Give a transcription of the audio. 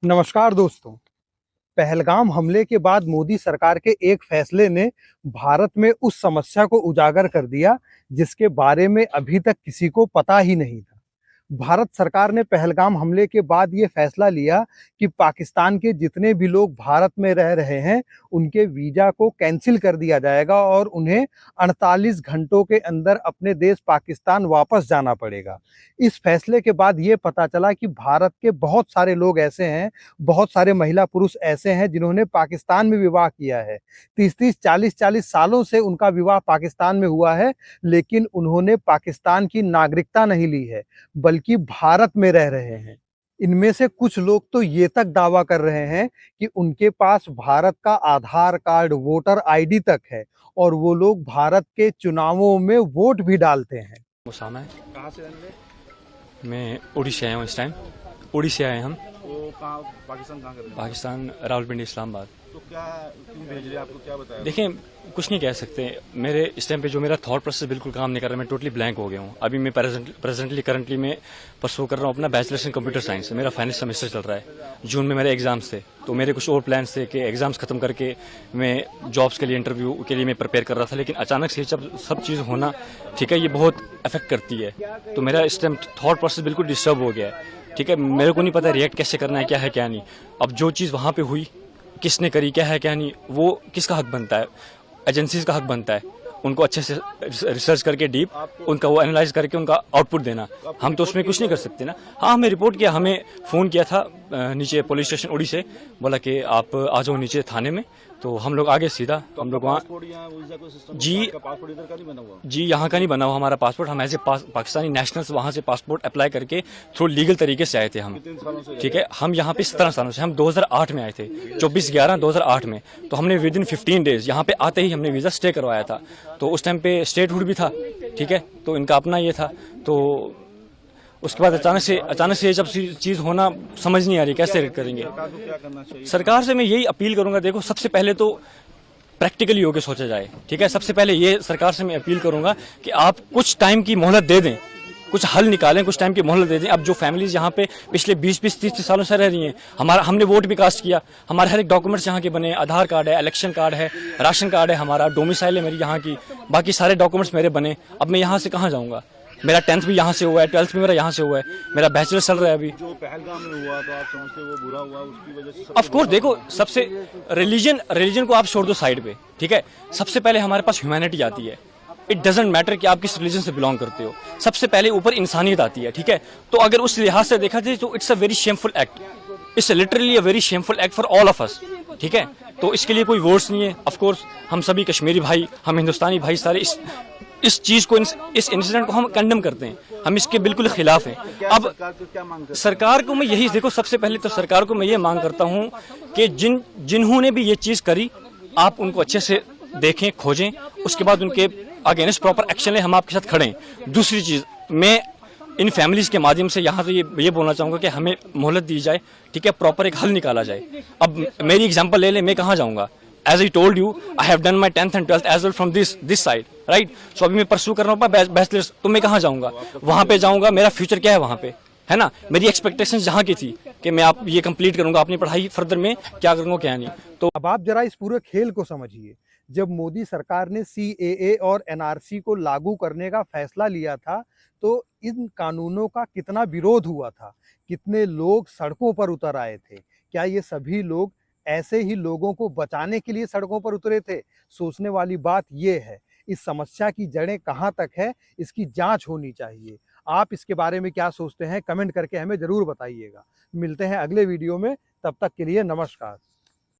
नमस्कार दोस्तों। पहलगाम हमले के बाद मोदी सरकार के एक फैसले ने भारत में उस समस्या को उजागर कर दिया जिसके बारे में अभी तक किसी को पता ही नहीं था। भारत सरकार ने पहलगाम हमले के बाद ये फैसला लिया कि पाकिस्तान के जितने भी लोग भारत में रह रहे हैं उनके वीजा को कैंसिल कर दिया जाएगा और उन्हें 48 घंटों के अंदर अपने देश पाकिस्तान वापस जाना पड़ेगा। इस फैसले के बाद ये पता चला कि भारत के बहुत सारे लोग ऐसे हैं, बहुत सारे महिला पुरुष ऐसे हैं जिन्होंने पाकिस्तान में विवाह किया है। 30-30, 40-40 सालों से उनका विवाह पाकिस्तान में हुआ है, लेकिन उन्होंने पाकिस्तान की नागरिकता नहीं ली है, बल्कि भारत में रह रहे हैं। इनमें से कुछ लोग तो ये तक दावा कर रहे हैं कि उनके पास भारत का आधार कार्ड, वोटर आईडी तक है और वो लोग भारत के चुनावों में वोट भी डालते हैं। उसामा है। कहाँ से रहने वाले? मैं उड़ीसा आया हूँ इस टाइम। उड़ीसा आए हम। तो कहाँ पाकिस्तान कहाँ कर रहे हैं? पाकिस्तान रावलपिंडी इस्लामाबाद। तो क्या क्यों भेज रहे हैं आपको, क्या बताया? देखिए, कुछ नहीं कह सकते। मेरे इस टाइम पे जो मेरा थॉट प्रोसेस बिल्कुल काम नहीं कर रहा, मैं टोटली ब्लैंक हो गया हूँ। अभी मैं करंटली मैं परसू कर रहा हूँ अपना बैचलर्स इन कंप्यूटर साइंस। मेरा फाइनल सेमेस्टर चल रहा है। जून में मेरे एग्जाम्स थे, तो मेरे कुछ और प्लान्स थे कि एग्जाम्स खत्म करके मैं जॉब्स के लिए, इंटरव्यू के लिए मैं प्रिपेयर कर रहा था। लेकिन अचानक से जब सब चीज़ होना, ठीक है, ये बहुत अफेक्ट करती है। तो मेरा इस टाइम थॉट प्रोसेस बिल्कुल डिस्टर्ब हो गया है। ठीक है, मेरे को नहीं पता रिएक्ट कैसे करना है, क्या है क्या नहीं। अब जो चीज़ वहाँ पे हुई, किसने करी, क्या है क्या नहीं, वो किसका हक बनता है? एजेंसीज का हक बनता है उनको अच्छे से रिसर्च करके डीप उनका वो एनालाइज करके उनका आउटपुट देना। हम तो उसमें कुछ नहीं कर सकते ना। हाँ, हमें रिपोर्ट किया, हमें फ़ोन किया था नीचे पुलिस स्टेशन उड़ी से, बोला कि आप आ जाओ नीचे थाने में। तो हम लोग आगे सीधा, हम लोग वहाँ जी पासपोर्ट इधर का नहीं बना हुआ? जी यहाँ का नहीं बना हुआ हमारा पासपोर्ट। हम एज ए पाकिस्तानी नेशनल्स वहाँ से पासपोर्ट अप्लाई करके थ्रू लीगल तरीके से आए थे हम। कितने सालों से? ठीक है, हम यहाँ पे 17 सालों से, हम 2008 में आए थे, 24/11/2008 में। तो हमने विद इन 15 डेज यहाँ पे आते ही हमने वीज़ा स्टे करवाया था। तो उस टाइम पे स्टेटहुड भी था, ठीक है, तो इनका अपना ये था। तो उसके बाद अचानक से जब चीज़ होना, समझ नहीं आ रही कैसे करेंगे। सरकार को क्या करना चाहिए? सरकार से मैं यही अपील करूंगा, देखो सबसे पहले तो प्रैक्टिकली होकर सोचा जाए। ठीक है, सबसे पहले ये सरकार से मैं अपील करूंगा कि आप कुछ टाइम की मोहलत दे दें, कुछ हल निकालें, कुछ टाइम की मोहलत दे दें। अब जो फैमिलीज यहाँ पे पिछले 20-20, 30 सालों से रह रही हैं, हमने वोट भी कास्ट किया, हमारे हर एक डॉक्यूमेंट्स यहाँ के बने, आधार कार्ड है, इलेक्शन कार्ड है, राशन कार्ड है, हमारा डोमिसाइल है मेरी यहाँ की, बाकी सारे डॉक्यूमेंट्स मेरे बने। अब मैं यहाँ से कहाँ जाऊँगा? मेरा 10th भी यहाँ से हुआ है, 12th भी मेरा यहाँ से हुआ है, मेरा बैचलर चल रहा है अभी। जो पहलगाम में हुआ तो आप समझते हो वो बुरा हुआ, उसकी वजह से ऑफ कोर्स, देखो सबसे रिलीजन को आप छोड़ दो साइड पे, ठीक है। सबसे पहले हमारे पास ह्यूमैनिटी आती है। इट डजेंट मैटर कि आप किस रिलीजन से बिलोंग करते हो, सबसे पहले ऊपर इंसानियत आती है, ठीक है। तो अगर उस लिहाज से देखा जाए तो it's a very shameful act, it's literally a very shameful act for all of us, ठीक है। तो इसके लिए कोई वर्ड्स नहीं है। ऑफ कोर्स हम सभी कश्मीरी भाई, हम हिंदुस्तानी भाई सारे इस चीज को, इस इंसिडेंट को हम कंडेम करते हैं, हम इसके बिल्कुल खिलाफ हैं। अब क्या मांग करते सरकार को मैं यही, देखो सबसे पहले तो सरकार को मैं ये मांग करता हूँ कि जिन्होंने भी ये चीज करी, आप उनको अच्छे से देखें, खोजें, उसके बाद उनके अगेंस्ट प्रॉपर एक्शन लें, हम आपके साथ खड़े हैं। दूसरी चीज, मैं इन फैमिलीज के माध्यम से यहाँ तो ये बोलना चाहूंगा कि हमें मोहलत दी जाए, ठीक है, प्रॉपर एक हल निकाला जाए। अब मेरी एग्जांपल ले लें, मैं कहाँ जाऊंगा? As I told you, I have done my 10th and 12th as well from this side, right? So अभी मैं परसू कर रहा हूँ बैचलर्स, तो मैं कहाँ जाऊंगा? वहाँ पे जाऊंगा, मेरा फ्यूचर क्या है वहाँ पे, है ना? मेरी एक्सपेक्टेशन जहाँ की थी कि मैं आप ये कंप्लीट करूंगा, अपनी पढ़ाई फर्दर में क्या करूंगा क्या नहीं। तो अब आप जरा इस पूरे खेल को समझिए। जब मोदी सरकार ने CAA और NRC को लागू करने का फैसला लिया था, तो इन कानूनों का कितना विरोध हुआ था, कितने लोग सड़कों पर उतर आए थे। क्या ये सभी लोग ऐसे ही लोगों को बचाने के लिए सड़कों पर उतरे थे? सोचने वाली बात ये है, इस समस्या की जड़ें कहाँ तक है, इसकी जांच होनी चाहिए। आप इसके बारे में क्या सोचते हैं, कमेंट करके हमें जरूर बताइएगा। मिलते हैं अगले वीडियो में, तब तक के लिए नमस्कार।